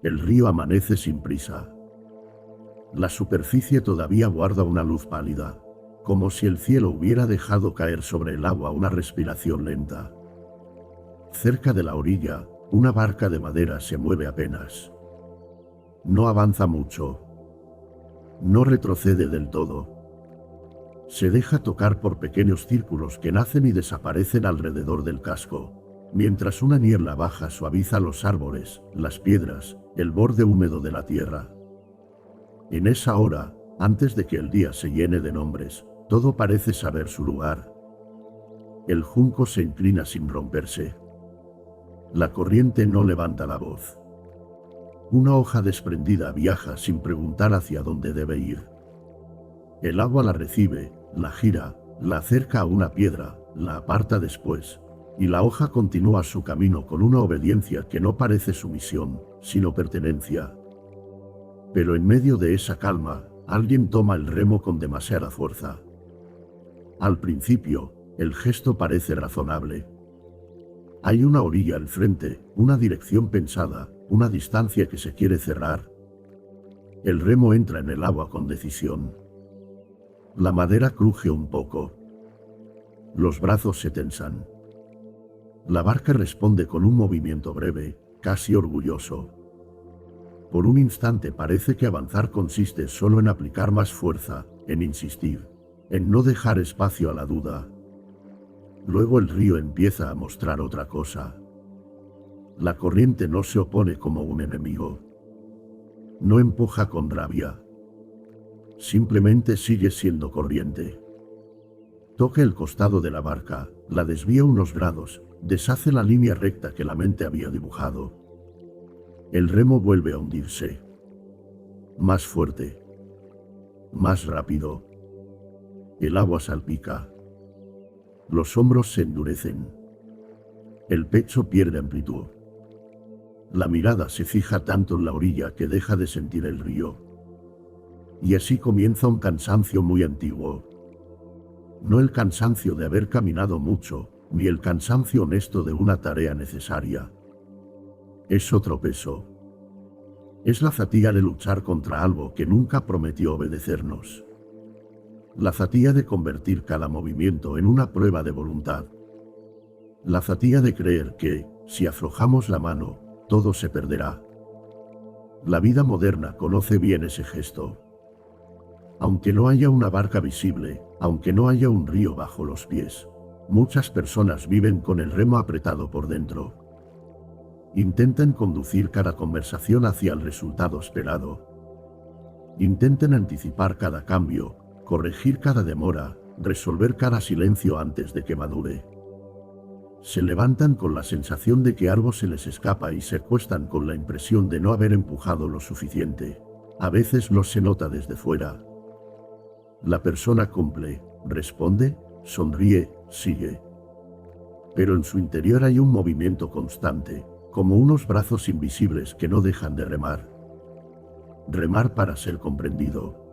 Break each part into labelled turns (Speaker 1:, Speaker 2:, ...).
Speaker 1: El río amanece sin prisa. La superficie todavía guarda una luz pálida, como si el cielo hubiera dejado caer sobre el agua una respiración lenta. Cerca de la orilla, una barca de madera se mueve apenas. No avanza mucho. No retrocede del todo. Se deja tocar por pequeños círculos que nacen y desaparecen alrededor del casco, mientras una niebla baja suaviza los árboles, las piedras, el borde húmedo de la tierra. En esa hora, antes de que el día se llene de nombres, todo parece saber su lugar. El junco se inclina sin romperse. La corriente no levanta la voz. Una hoja desprendida viaja sin preguntar hacia dónde debe ir. El agua la recibe, la gira, la acerca a una piedra, la aparta después, y la hoja continúa su camino con una obediencia que no parece sumisión, sino pertenencia. Pero en medio de esa calma, alguien toma el remo con demasiada fuerza. Al principio, el gesto parece razonable. Hay una orilla al frente, una dirección pensada, una distancia que se quiere cerrar. El remo entra en el agua con decisión. La madera cruje un poco. Los brazos se tensan. La barca responde con un movimiento breve, casi orgulloso. Por un instante parece que avanzar consiste solo en aplicar más fuerza, en insistir, en no dejar espacio a la duda. Luego el río empieza a mostrar otra cosa. La corriente no se opone como un enemigo. No empuja con rabia. Simplemente sigue siendo corriente. Toca el costado de la barca, la desvía unos grados, deshace la línea recta que la mente había dibujado. El remo vuelve a hundirse. Más fuerte. Más rápido. El agua salpica. Los hombros se endurecen. El pecho pierde amplitud. La mirada se fija tanto en la orilla que deja de sentir el río. Y así comienza un cansancio muy antiguo. No el cansancio de haber caminado mucho, ni el cansancio honesto de una tarea necesaria. Es otro peso. Es la fatiga de luchar contra algo que nunca prometió obedecernos. La fatiga de convertir cada movimiento en una prueba de voluntad. La fatiga de creer que, si aflojamos la mano, todo se perderá. La vida moderna conoce bien ese gesto. Aunque no haya una barca visible, aunque no haya un río bajo los pies, muchas personas viven con el remo apretado por dentro. Intentan conducir cada conversación hacia el resultado esperado. Intentan anticipar cada cambio, corregir cada demora, resolver cada silencio antes de que madure. Se levantan con la sensación de que algo se les escapa y se acuestan con la impresión de no haber empujado lo suficiente. A veces no se nota desde fuera. La persona cumple, responde, sonríe, sigue. Pero en su interior hay un movimiento constante, como unos brazos invisibles que no dejan de remar. Remar para ser comprendido.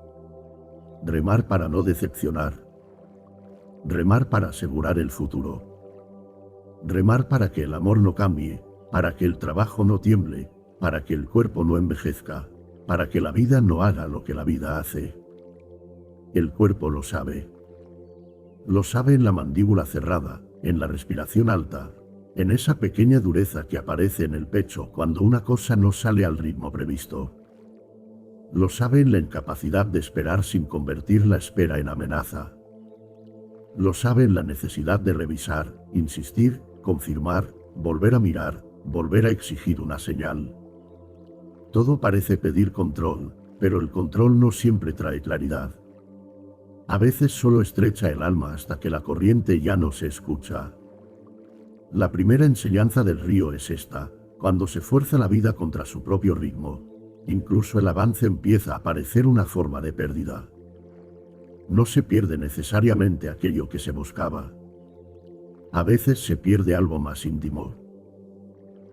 Speaker 1: Remar para no decepcionar. Remar para asegurar el futuro. Remar para que el amor no cambie, para que el trabajo no tiemble, para que el cuerpo no envejezca, para que la vida no haga lo que la vida hace. El cuerpo lo sabe. Lo sabe en la mandíbula cerrada, en la respiración alta, en esa pequeña dureza que aparece en el pecho cuando una cosa no sale al ritmo previsto. Lo sabe en la incapacidad de esperar sin convertir la espera en amenaza. Lo sabe en la necesidad de revisar, insistir, confirmar, volver a mirar, volver a exigir una señal. Todo parece pedir control, pero el control no siempre trae claridad. A veces solo estrecha el alma hasta que la corriente ya no se escucha. La primera enseñanza del río es esta: cuando se fuerza la vida contra su propio ritmo, incluso el avance empieza a parecer una forma de pérdida. No se pierde necesariamente aquello que se buscaba. A veces se pierde algo más íntimo.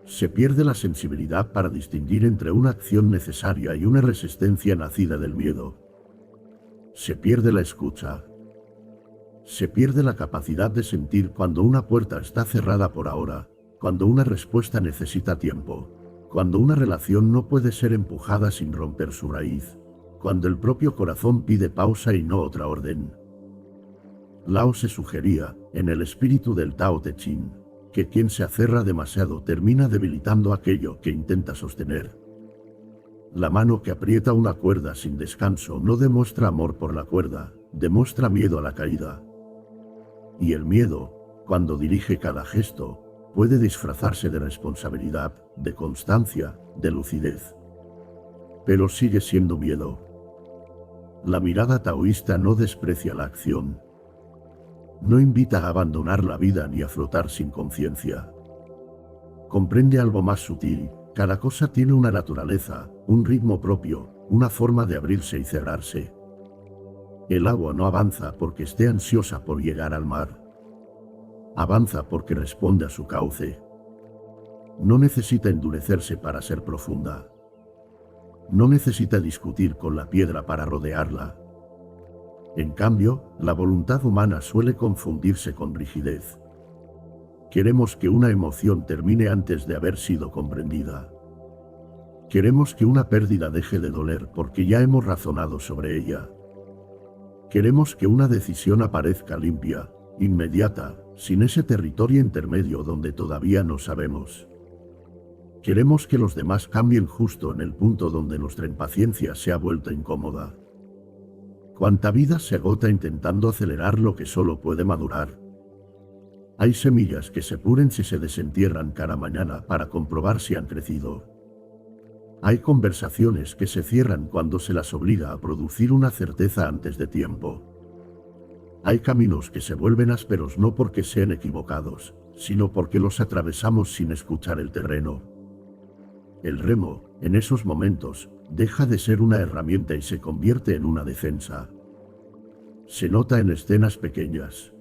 Speaker 1: Se pierde la sensibilidad para distinguir entre una acción necesaria y una resistencia nacida del miedo. Se pierde la escucha. Se pierde la capacidad de sentir cuando una puerta está cerrada por ahora, cuando una respuesta necesita tiempo, Cuando una relación no puede ser empujada sin romper su raíz. Cuando el propio corazón pide pausa y no otra orden. Lao se sugería, en el espíritu del Tao Te Ching, que quien se aferra demasiado termina debilitando aquello que intenta sostener. La mano que aprieta una cuerda sin descanso no demuestra amor por la cuerda, demuestra miedo a la caída. Y el miedo, cuando dirige cada gesto, puede disfrazarse de responsabilidad, de constancia, de lucidez. Pero sigue siendo miedo. La mirada taoísta no desprecia la acción. No invita a abandonar la vida ni a flotar sin conciencia. Comprende algo más sutil. Cada cosa tiene una naturaleza, un ritmo propio, una forma de abrirse y cerrarse. El agua no avanza porque esté ansiosa por llegar al mar. Avanza porque responde a su cauce. No necesita endurecerse para ser profunda. No necesita discutir con la piedra para rodearla. En cambio, la voluntad humana suele confundirse con rigidez. Queremos que una emoción termine antes de haber sido comprendida. Queremos que una pérdida deje de doler porque ya hemos razonado sobre ella. Queremos que una decisión aparezca limpia, inmediata, sin ese territorio intermedio donde todavía no sabemos. Queremos que los demás cambien justo en el punto donde nuestra impaciencia se ha vuelto incómoda. ¿Cuánta vida se agota intentando acelerar lo que solo puede madurar? Hay semillas que se puren si se desentierran cada mañana para comprobar si han crecido. Hay conversaciones que se cierran cuando se las obliga a producir una certeza antes de tiempo. Hay caminos que se vuelven ásperos no porque sean equivocados, sino porque los atravesamos sin escuchar el terreno. El remo, en esos momentos, deja de ser una herramienta y se convierte en una defensa. Se nota en escenas pequeñas.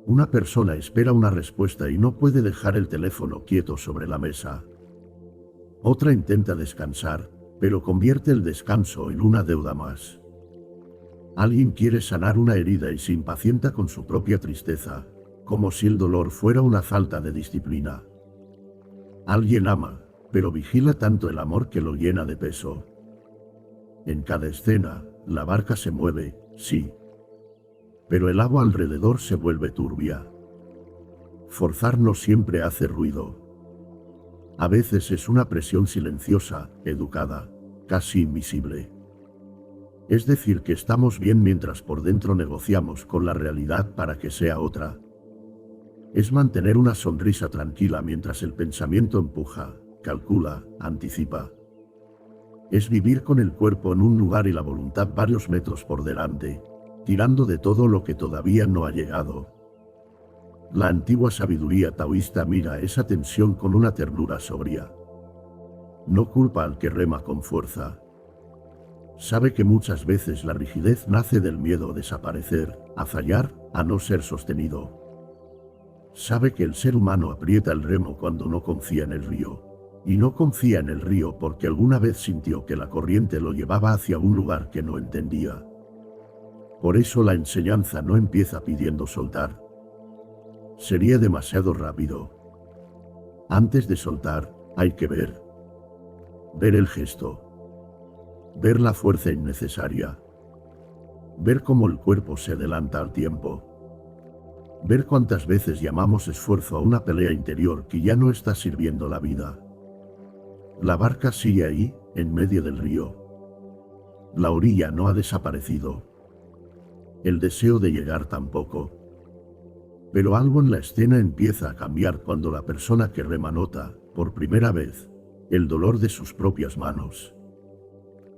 Speaker 1: Una persona espera una respuesta y no puede dejar el teléfono quieto sobre la mesa. Otra intenta descansar, pero convierte el descanso en una deuda más. Alguien quiere sanar una herida y se impacienta con su propia tristeza, como si el dolor fuera una falta de disciplina. Alguien ama, pero vigila tanto el amor que lo llena de peso. En cada escena, la barca se mueve, sí. Pero el agua alrededor se vuelve turbia. Forzar no siempre hace ruido. A veces es una presión silenciosa, educada, casi invisible. Es decir que estamos bien mientras por dentro negociamos con la realidad para que sea otra. Es mantener una sonrisa tranquila mientras el pensamiento empuja, calcula, anticipa. Es vivir con el cuerpo en un lugar y la voluntad varios metros por delante, tirando de todo lo que todavía no ha llegado. La antigua sabiduría taoísta mira esa tensión con una ternura sobria. No culpa al que rema con fuerza. Sabe que muchas veces la rigidez nace del miedo a desaparecer, a fallar, a no ser sostenido. Sabe que el ser humano aprieta el remo cuando no confía en el río. Y no confía en el río porque alguna vez sintió que la corriente lo llevaba hacia un lugar que no entendía. Por eso la enseñanza no empieza pidiendo soltar. Sería demasiado rápido. Antes de soltar, hay que ver. Ver el gesto. Ver la fuerza innecesaria. Ver cómo el cuerpo se adelanta al tiempo. Ver cuántas veces llamamos esfuerzo a una pelea interior que ya no está sirviendo la vida. La barca sigue ahí, en medio del río. La orilla no ha desaparecido. El deseo de llegar tampoco. Pero algo en la escena empieza a cambiar cuando la persona que rema nota, por primera vez, el dolor de sus propias manos.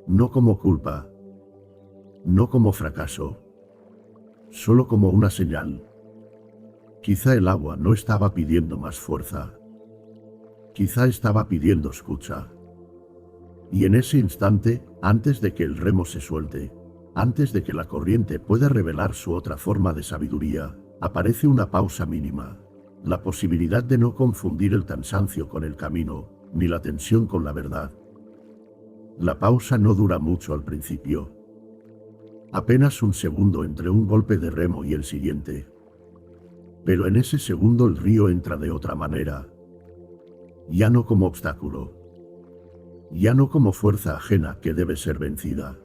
Speaker 1: No como culpa. No como fracaso. Solo como una señal. Quizá el agua no estaba pidiendo más fuerza. Quizá estaba pidiendo escucha. Y en ese instante, antes de que el remo se suelte, antes de que la corriente pueda revelar su otra forma de sabiduría, aparece una pausa mínima, la posibilidad de no confundir el cansancio con el camino, ni la tensión con la verdad. La pausa no dura mucho al principio. Apenas un segundo entre un golpe de remo y el siguiente. Pero en ese segundo el río entra de otra manera. Ya no como obstáculo, ya no como fuerza ajena que debe ser vencida.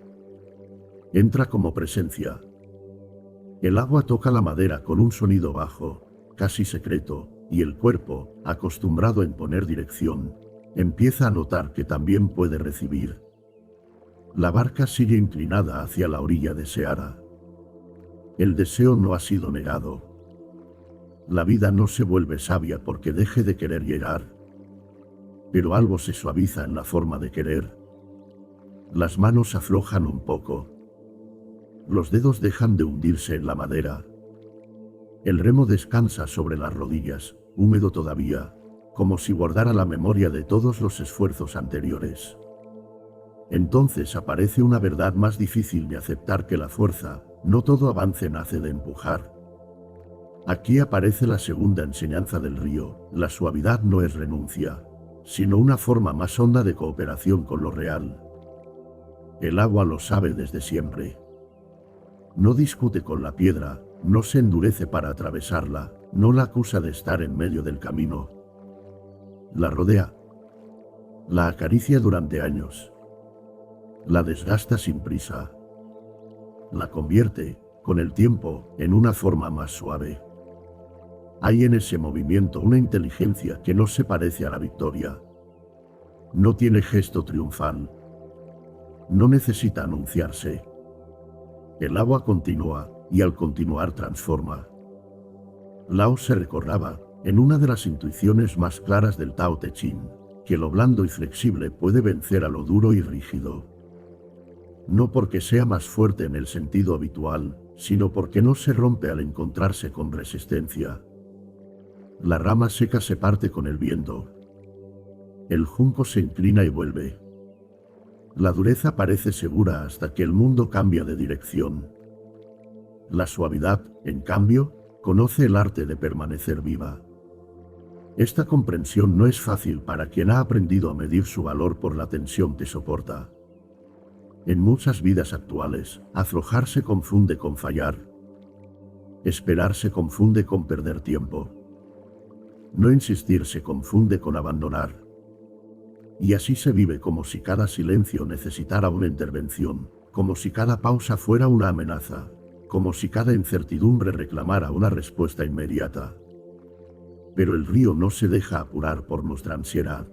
Speaker 1: Entra como presencia. El agua toca la madera con un sonido bajo, casi secreto, y el cuerpo, acostumbrado a imponer dirección, empieza a notar que también puede recibir. La barca sigue inclinada hacia la orilla deseada. El deseo no ha sido negado. La vida no se vuelve sabia porque deje de querer llegar. Pero algo se suaviza en la forma de querer. Las manos aflojan un poco. Los dedos dejan de hundirse en la madera. El remo descansa sobre las rodillas, húmedo todavía, como si guardara la memoria de todos los esfuerzos anteriores. Entonces aparece una verdad más difícil de aceptar que la fuerza. No todo avance nace de empujar. Aquí aparece la segunda enseñanza del río: la suavidad no es renuncia, sino una forma más honda de cooperación con lo real. El agua lo sabe desde siempre. No discute con la piedra, no se endurece para atravesarla, no la acusa de estar en medio del camino. La rodea. La acaricia durante años. La desgasta sin prisa. La convierte, con el tiempo, en una forma más suave. Hay en ese movimiento una inteligencia que no se parece a la victoria. No tiene gesto triunfal. No necesita anunciarse. El agua continúa, y al continuar transforma. Lao se recordaba, en una de las intuiciones más claras del Tao Te Ching, que lo blando y flexible puede vencer a lo duro y rígido. No porque sea más fuerte en el sentido habitual, sino porque no se rompe al encontrarse con resistencia. La rama seca se parte con el viento. El junco se inclina y vuelve. La dureza parece segura hasta que el mundo cambia de dirección. La suavidad, en cambio, conoce el arte de permanecer viva. Esta comprensión no es fácil para quien ha aprendido a medir su valor por la tensión que soporta. En muchas vidas actuales, aflojar se confunde con fallar. Esperar se confunde con perder tiempo. No insistir se confunde con abandonar. Y así se vive como si cada silencio necesitara una intervención, como si cada pausa fuera una amenaza, como si cada incertidumbre reclamara una respuesta inmediata. Pero el río no se deja apurar por nuestra ansiedad.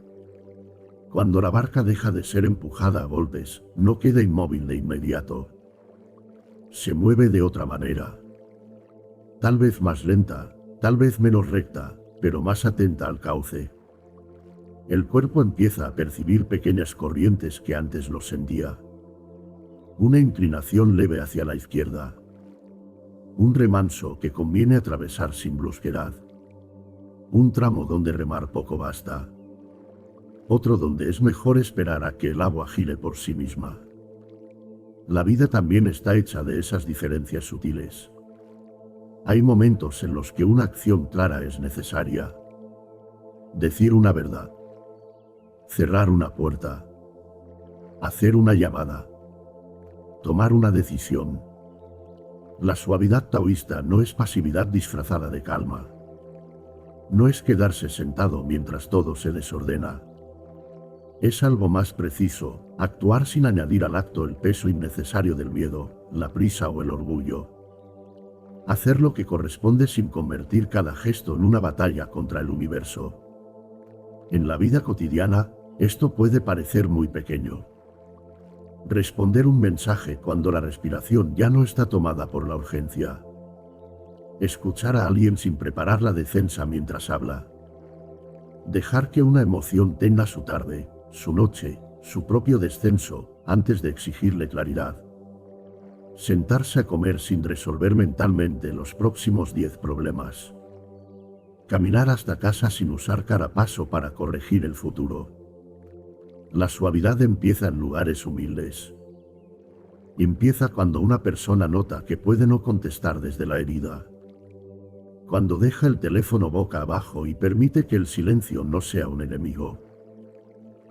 Speaker 1: Cuando la barca deja de ser empujada a golpes, no queda inmóvil de inmediato. Se mueve de otra manera. Tal vez más lenta, tal vez menos recta, pero más atenta al cauce. El cuerpo empieza a percibir pequeñas corrientes que antes lo sentía. Una inclinación leve hacia la izquierda. Un remanso que conviene atravesar sin brusquedad. Un tramo donde remar poco basta. Otro donde es mejor esperar a que el agua gire por sí misma. La vida también está hecha de esas diferencias sutiles. Hay momentos en los que una acción clara es necesaria. Decir una verdad. Cerrar una puerta. Hacer una llamada. Tomar una decisión. La suavidad taoísta no es pasividad disfrazada de calma. No es quedarse sentado mientras todo se desordena. Es algo más preciso, actuar sin añadir al acto el peso innecesario del miedo, la prisa o el orgullo. Hacer lo que corresponde sin convertir cada gesto en una batalla contra el universo. En la vida cotidiana, esto puede parecer muy pequeño. Responder un mensaje cuando la respiración ya no está tomada por la urgencia. Escuchar a alguien sin preparar la defensa mientras habla. Dejar que una emoción tenga su tarde, su noche, su propio descenso, antes de exigirle claridad. Sentarse a comer sin resolver mentalmente los próximos 10 problemas. Caminar hasta casa sin usar carapaso para corregir el futuro. La suavidad empieza en lugares humildes. Empieza cuando una persona nota que puede no contestar desde la herida. Cuando deja el teléfono boca abajo y permite que el silencio no sea un enemigo.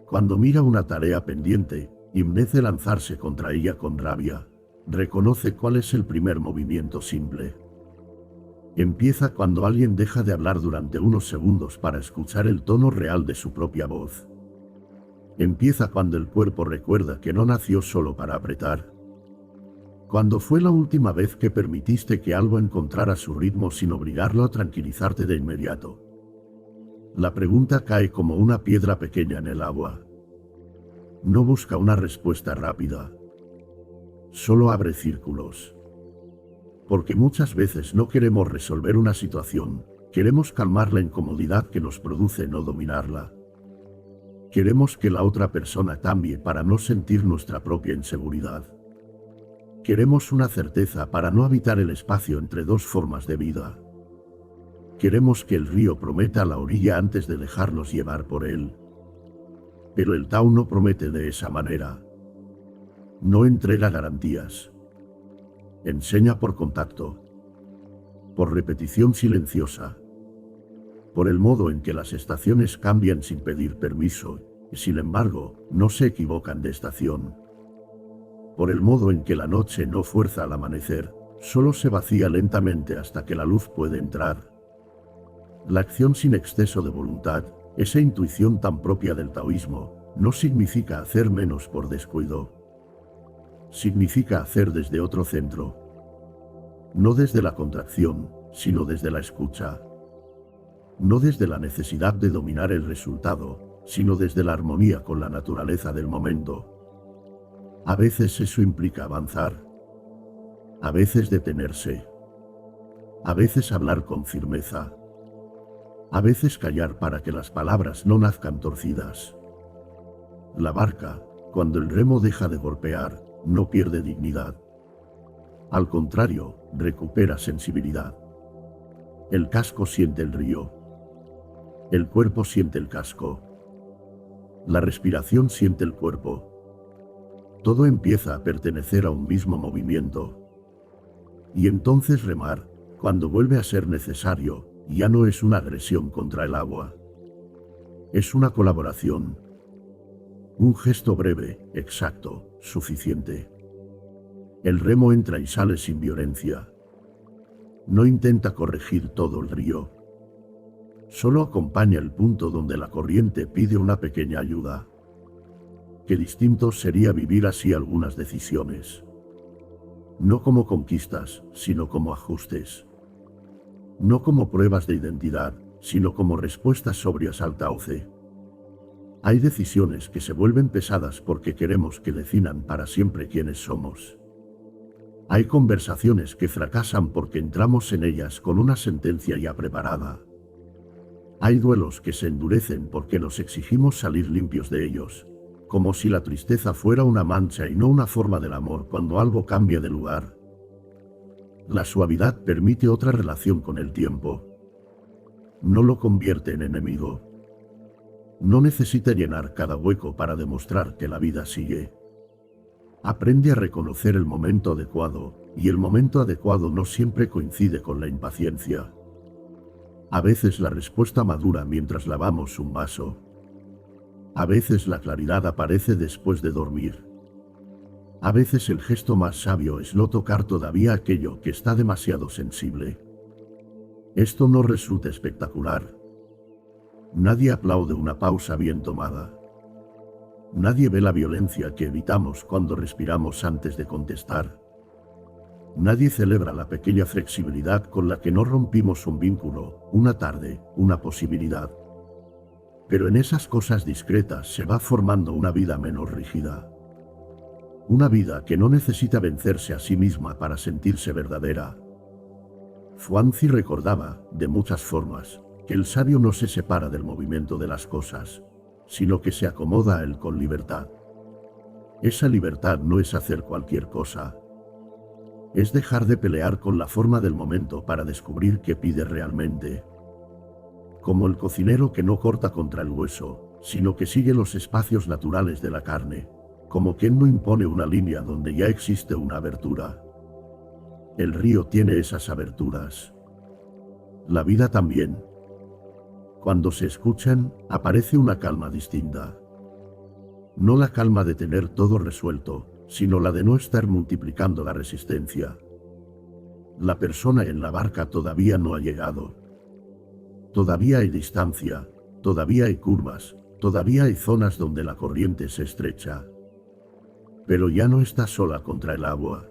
Speaker 1: Cuando mira una tarea pendiente, y en vez de lanzarse contra ella con rabia, reconoce cuál es el primer movimiento simple. Empieza cuando alguien deja de hablar durante unos segundos para escuchar el tono real de su propia voz. Empieza cuando el cuerpo recuerda que no nació solo para apretar. ¿Cuándo fue la última vez que permitiste que algo encontrara su ritmo sin obligarlo a tranquilizarte de inmediato? La pregunta cae como una piedra pequeña en el agua. No busca una respuesta rápida. Solo abre círculos. Porque muchas veces no queremos resolver una situación, queremos calmar la incomodidad que nos produce no dominarla. Queremos que la otra persona cambie para no sentir nuestra propia inseguridad. Queremos una certeza para no habitar el espacio entre dos formas de vida. Queremos que el río prometa la orilla antes de dejarnos llevar por él. Pero el Tao no promete de esa manera. No entrega garantías. Enseña por contacto. Por repetición silenciosa. Por el modo en que las estaciones cambian sin pedir permiso, y sin embargo, no se equivocan de estación. Por el modo en que la noche no fuerza al amanecer, solo se vacía lentamente hasta que la luz puede entrar. La acción sin exceso de voluntad, esa intuición tan propia del taoísmo, no significa hacer menos por descuido. Significa hacer desde otro centro. No desde la contracción, sino desde la escucha. No desde la necesidad de dominar el resultado, sino desde la armonía con la naturaleza del momento. A veces eso implica avanzar. A veces detenerse. A veces hablar con firmeza. A veces callar para que las palabras no nazcan torcidas. La barca, cuando el remo deja de golpear, no pierde dignidad. Al contrario, recupera sensibilidad. El casco siente el río. El cuerpo siente el casco. La respiración siente el cuerpo. Todo empieza a pertenecer a un mismo movimiento. Y entonces remar, cuando vuelve a ser necesario, ya no es una agresión contra el agua. Es una colaboración. Un gesto breve, exacto, suficiente. El remo entra y sale sin violencia. No intenta corregir todo el río. Solo acompaña el punto donde la corriente pide una pequeña ayuda. Qué distinto sería vivir así algunas decisiones. No como conquistas, sino como ajustes. No como pruebas de identidad, sino como respuestas sobrias al tauce. Hay decisiones que se vuelven pesadas porque queremos que definan para siempre quiénes somos. Hay conversaciones que fracasan porque entramos en ellas con una sentencia ya preparada. Hay duelos que se endurecen porque nos exigimos salir limpios de ellos, como si la tristeza fuera una mancha y no una forma del amor cuando algo cambia de lugar. La suavidad permite otra relación con el tiempo. No lo convierte en enemigo. No necesita llenar cada hueco para demostrar que la vida sigue. Aprende a reconocer el momento adecuado, y el momento adecuado no siempre coincide con la impaciencia. A veces la respuesta madura mientras lavamos un vaso. A veces la claridad aparece después de dormir. A veces el gesto más sabio es no tocar todavía aquello que está demasiado sensible. Esto no resulta espectacular. Nadie aplaude una pausa bien tomada. Nadie ve la violencia que evitamos cuando respiramos antes de contestar. Nadie celebra la pequeña flexibilidad con la que no rompimos un vínculo, una tarde, una posibilidad. Pero en esas cosas discretas se va formando una vida menos rígida. Una vida que no necesita vencerse a sí misma para sentirse verdadera. Zhuangzi recordaba, de muchas formas, que el sabio no se separa del movimiento de las cosas, sino que se acomoda a él con libertad. Esa libertad no es hacer cualquier cosa. Es dejar de pelear con la forma del momento para descubrir qué pide realmente. Como el cocinero que no corta contra el hueso, sino que sigue los espacios naturales de la carne, como quien no impone una línea donde ya existe una abertura. El río tiene esas aberturas. La vida también. Cuando se escuchan, aparece una calma distinta. No la calma de tener todo resuelto, sino la de no estar multiplicando la resistencia. La persona en la barca todavía no ha llegado. Todavía hay distancia, todavía hay curvas, Todavía hay zonas donde la corriente se estrecha. Pero ya no está sola contra el agua.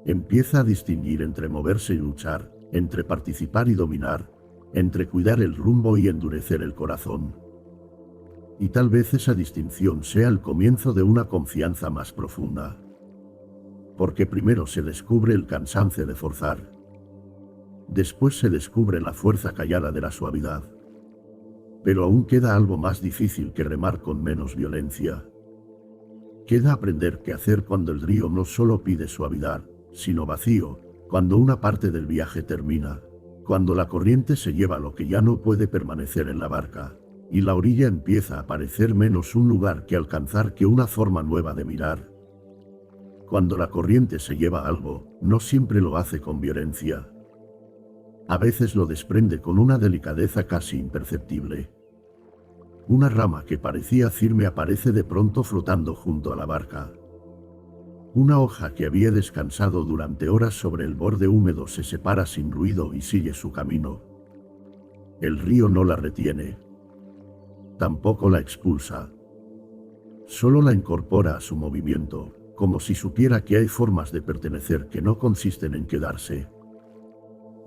Speaker 1: Empieza a distinguir entre moverse y luchar, entre participar y dominar, entre cuidar el rumbo y endurecer el corazón. Y tal vez esa distinción sea el comienzo de una confianza más profunda. Porque primero se descubre el cansancio de forzar. Después se descubre la fuerza callada de la suavidad. Pero aún queda algo más difícil que remar con menos violencia. Queda aprender qué hacer cuando el río no solo pide suavidad, sino vacío, cuando una parte del viaje termina, cuando la corriente se lleva lo que ya no puede permanecer en la barca, y la orilla empieza a parecer menos un lugar que alcanzar que una forma nueva de mirar. Cuando la corriente se lleva algo, no siempre lo hace con violencia. A veces lo desprende con una delicadeza casi imperceptible. Una rama que parecía firme aparece de pronto flotando junto a la barca. Una hoja que había descansado durante horas sobre el borde húmedo se separa sin ruido y sigue su camino. El río no la retiene. Tampoco la expulsa. Solo la incorpora a su movimiento, como si supiera que hay formas de pertenecer que no consisten en quedarse.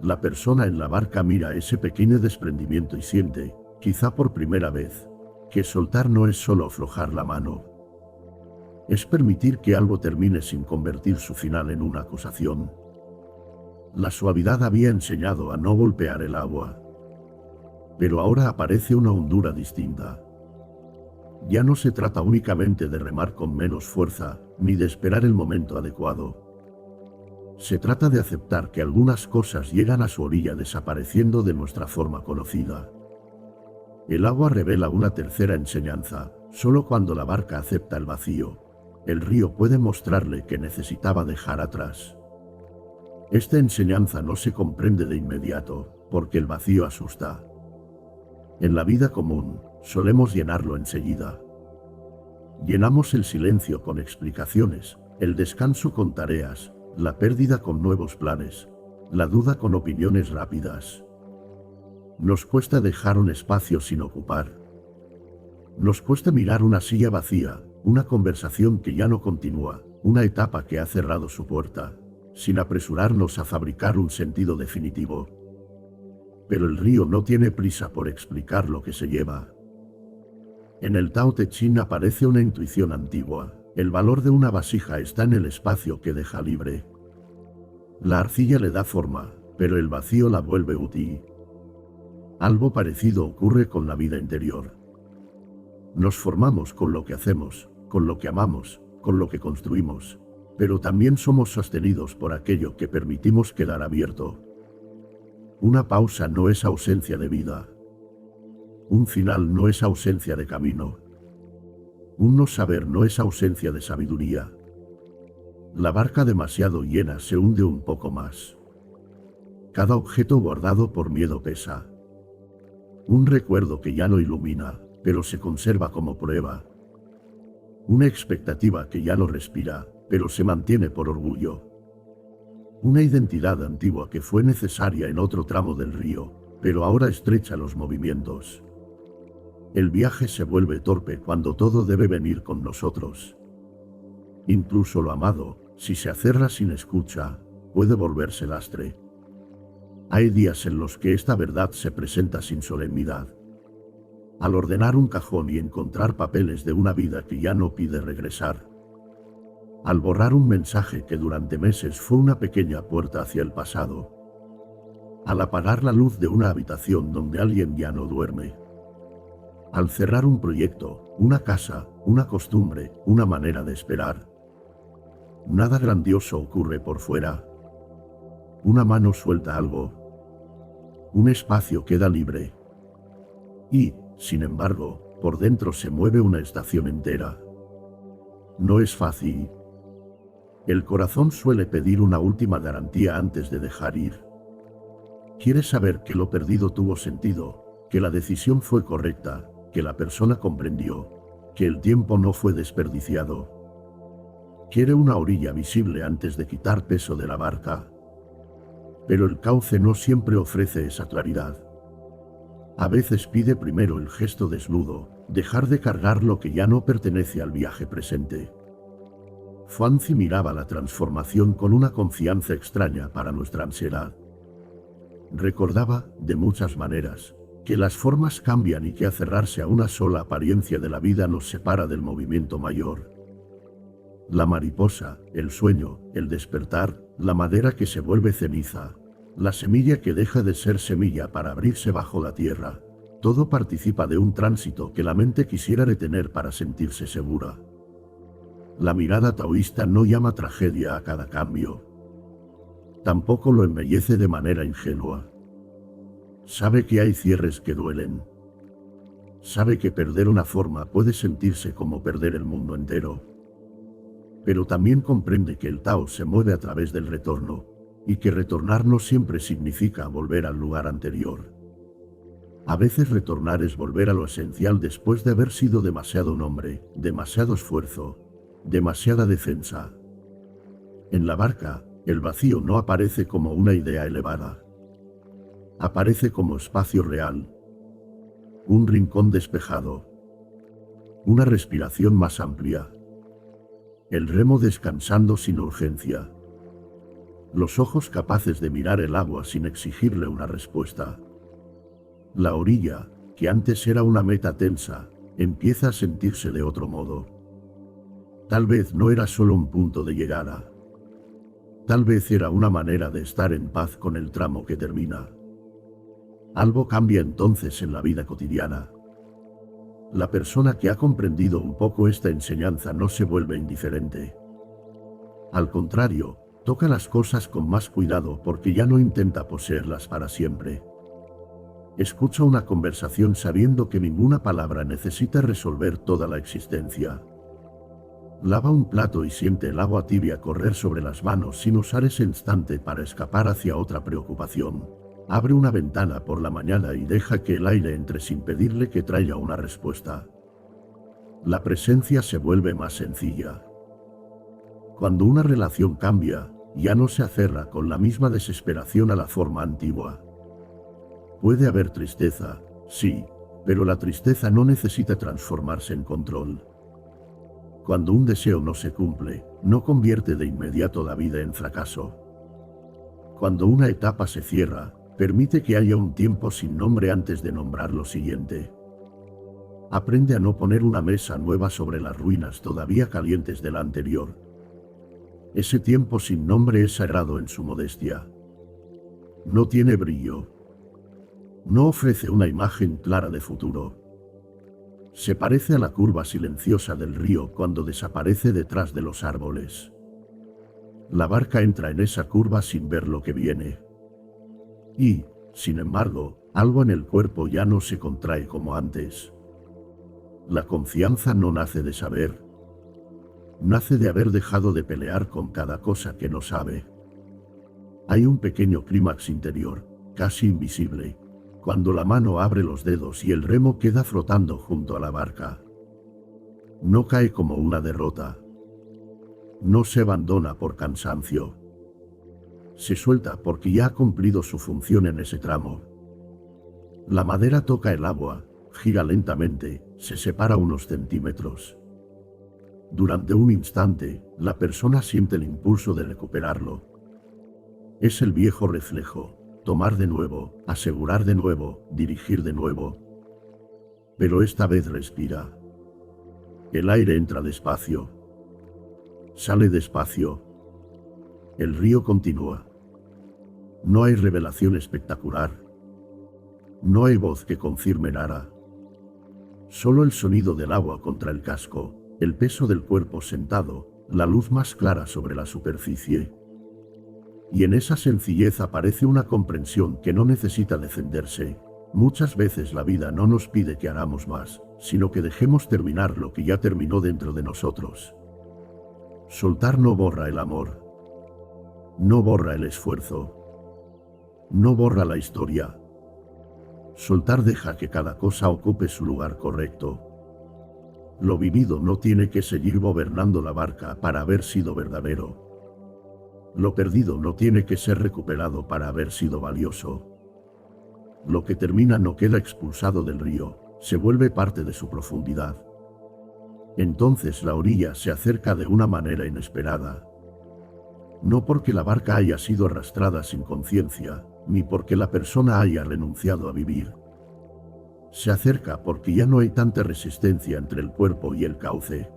Speaker 1: La persona en la barca mira ese pequeño desprendimiento y siente, quizá por primera vez, que soltar no es solo aflojar la mano. Es permitir que algo termine sin convertir su final en una acusación. La suavidad había enseñado a no golpear el agua. Pero ahora aparece una hondura distinta. Ya no se trata únicamente de remar con menos fuerza, ni de esperar el momento adecuado. Se trata de aceptar que algunas cosas llegan a su orilla desapareciendo de nuestra forma conocida. El agua revela una tercera enseñanza: solo cuando la barca acepta el vacío, el río puede mostrarle que necesitaba dejar atrás. Esta enseñanza no se comprende de inmediato, porque el vacío asusta. En la vida común, solemos llenarlo enseguida. Llenamos el silencio con explicaciones, el descanso con tareas, la pérdida con nuevos planes, la duda con opiniones rápidas. Nos cuesta dejar un espacio sin ocupar. Nos cuesta mirar una silla vacía, una conversación que ya no continúa, una etapa que ha cerrado su puerta, sin apresurarnos a fabricar un sentido definitivo. Pero el río no tiene prisa por explicar lo que se lleva. En el Tao Te Ching aparece una intuición antigua: el valor de una vasija está en el espacio que deja libre. La arcilla le da forma, pero el vacío la vuelve útil. Algo parecido ocurre con la vida interior. Nos formamos con lo que hacemos, con lo que amamos, con lo que construimos, pero también somos sostenidos por aquello que permitimos quedar abierto. Una pausa no es ausencia de vida. Un final no es ausencia de camino. Un no saber no es ausencia de sabiduría. La barca demasiado llena se hunde un poco más. Cada objeto guardado por miedo pesa. Un recuerdo que ya no ilumina, pero se conserva como prueba. Una expectativa que ya no respira, pero se mantiene por orgullo. Una identidad antigua que fue necesaria en otro tramo del río, pero ahora estrecha los movimientos. El viaje se vuelve torpe cuando todo debe venir con nosotros. Incluso lo amado, si se acerra sin escucha, puede volverse lastre. Hay días en los que esta verdad se presenta sin solemnidad. Al ordenar un cajón y encontrar papeles de una vida que ya no pide regresar. Al borrar un mensaje que durante meses fue una pequeña puerta hacia el pasado. Al apagar la luz de una habitación donde alguien ya no duerme. Al cerrar un proyecto, una casa, una costumbre, una manera de esperar. Nada grandioso ocurre por fuera. Una mano suelta algo. Un espacio queda libre. Y, sin embargo, por dentro se mueve una estación entera. No es fácil. El corazón suele pedir una última garantía antes de dejar ir. Quiere saber que lo perdido tuvo sentido, que la decisión fue correcta, que la persona comprendió, que el tiempo no fue desperdiciado. Quiere una orilla visible antes de quitar peso de la barca. Pero el cauce no siempre ofrece esa claridad. A veces pide primero el gesto desnudo, Dejar de cargar lo que ya no pertenece al viaje presente. Fancy miraba la transformación con una confianza extraña para nuestra ansiedad. Recordaba, de muchas maneras, que las formas cambian y que aferrarse a una sola apariencia de la vida nos separa del movimiento mayor. La mariposa, el sueño, el despertar, la madera que se vuelve ceniza, la semilla que deja de ser semilla para abrirse bajo la tierra, todo participa de un tránsito que la mente quisiera detener para sentirse segura. La mirada taoísta no llama tragedia a cada cambio. Tampoco lo embellece de manera ingenua. Sabe que hay cierres que duelen. Sabe que perder una forma puede sentirse como perder el mundo entero. Pero también comprende que el Tao se mueve a través del retorno, y que retornar no siempre significa volver al lugar anterior. A veces retornar es volver a lo esencial después de haber sido demasiado nombre, demasiado esfuerzo, demasiada defensa. En la barca, el vacío no aparece como una idea elevada. Aparece como espacio real. Un rincón despejado. Una respiración más amplia. El remo descansando sin urgencia. Los ojos capaces de mirar el agua sin exigirle una respuesta. La orilla, que antes era una meta tensa, empieza a sentirse de otro modo. Tal vez no era solo un punto de llegada. Tal vez era una manera de estar en paz con el tramo que termina. Algo cambia entonces en la vida cotidiana. La persona que ha comprendido un poco esta enseñanza no se vuelve indiferente. Al contrario, toca las cosas con más cuidado porque ya no intenta poseerlas para siempre. Escucha una conversación sabiendo que ninguna palabra necesita resolver toda la existencia. Lava un plato y siente el agua tibia correr sobre las manos sin usar ese instante para escapar hacia otra preocupación. Abre una ventana por la mañana y deja que el aire entre sin pedirle que traiga una respuesta. La presencia se vuelve más sencilla. Cuando una relación cambia, ya no se aferra con la misma desesperación a la forma antigua. Puede haber tristeza, sí, pero la tristeza no necesita transformarse en control. Cuando un deseo no se cumple, no convierte de inmediato la vida en fracaso. Cuando una etapa se cierra, permite que haya un tiempo sin nombre antes de nombrar lo siguiente. Aprende a no poner una mesa nueva sobre las ruinas todavía calientes de la anterior. Ese tiempo sin nombre es sagrado en su modestia. No tiene brillo. No ofrece una imagen clara de futuro. Se parece a la curva silenciosa del río cuando desaparece detrás de los árboles. La barca entra en esa curva sin ver lo que viene. Y, sin embargo, algo en el cuerpo ya no se contrae como antes. La confianza no nace de saber. Nace de haber dejado de pelear con cada cosa que no sabe. Hay un pequeño clímax interior, casi invisible, cuando la mano abre los dedos y el remo queda flotando junto a la barca. No cae como una derrota. No se abandona por cansancio. Se suelta porque ya ha cumplido su función en ese tramo. La madera toca el agua, gira lentamente, se separa unos centímetros. Durante un instante, la persona siente el impulso de recuperarlo. Es el viejo reflejo. Tomar de nuevo, asegurar de nuevo, dirigir de nuevo. Pero esta vez respira. El aire entra despacio. Sale despacio. El río continúa. No hay revelación espectacular. No hay voz que confirme nada. Solo el sonido del agua contra el casco, el peso del cuerpo sentado, la luz más clara sobre la superficie. Y en esa sencillez aparece una comprensión que no necesita defenderse. Muchas veces la vida no nos pide que hagamos más, sino que dejemos terminar lo que ya terminó dentro de nosotros. Soltar no borra el amor. No borra el esfuerzo. No borra la historia. Soltar deja que cada cosa ocupe su lugar correcto. Lo vivido no tiene que seguir gobernando la barca para haber sido verdadero. Lo perdido no tiene que ser recuperado para haber sido valioso. Lo que termina no queda expulsado del río, se vuelve parte de su profundidad. Entonces la orilla se acerca de una manera inesperada. No porque la barca haya sido arrastrada sin conciencia, ni porque la persona haya renunciado a vivir. Se acerca porque ya no hay tanta resistencia entre el cuerpo y el cauce.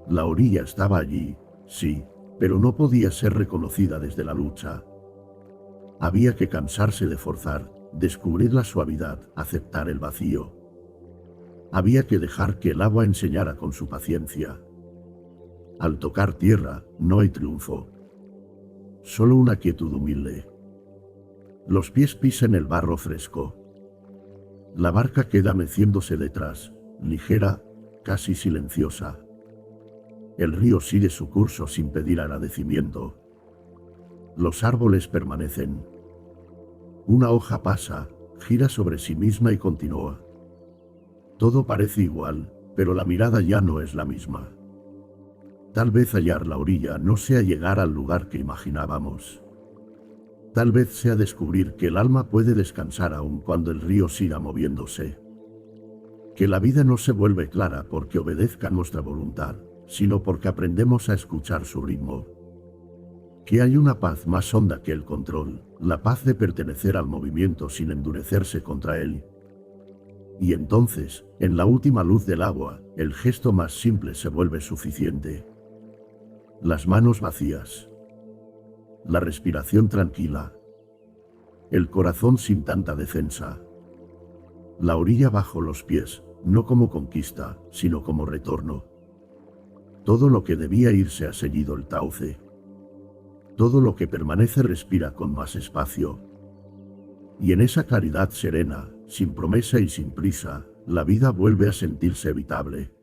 Speaker 1: La orilla estaba allí, sí, pero no podía ser reconocida desde la lucha. Había que cansarse de forzar, descubrir la suavidad, aceptar el vacío. Había que dejar que el agua enseñara con su paciencia. Al tocar tierra, no hay triunfo. Solo una quietud humilde. Los pies pisan el barro fresco. La barca queda meciéndose detrás, ligera, casi silenciosa. El río sigue su curso sin pedir agradecimiento. Los árboles permanecen. Una hoja pasa, gira sobre sí misma y continúa. Todo parece igual, pero la mirada ya no es la misma. Tal vez hallar la orilla no sea llegar al lugar que imaginábamos. Tal vez sea descubrir que el alma puede descansar aun cuando el río siga moviéndose. Que la vida no se vuelve clara porque obedezca nuestra voluntad, sino porque aprendemos a escuchar su ritmo. Que hay una paz más honda que el control, la paz de pertenecer al movimiento sin endurecerse contra él. Y entonces, en la última luz del agua, el gesto más simple se vuelve suficiente. Las manos vacías. La respiración tranquila. El corazón sin tanta defensa. La orilla bajo los pies, no como conquista, sino como retorno. Todo lo que debía irse ha seguido el cauce. Todo lo que permanece respira con más espacio. Y en esa claridad serena, sin promesa y sin prisa, la vida vuelve a sentirse evitable.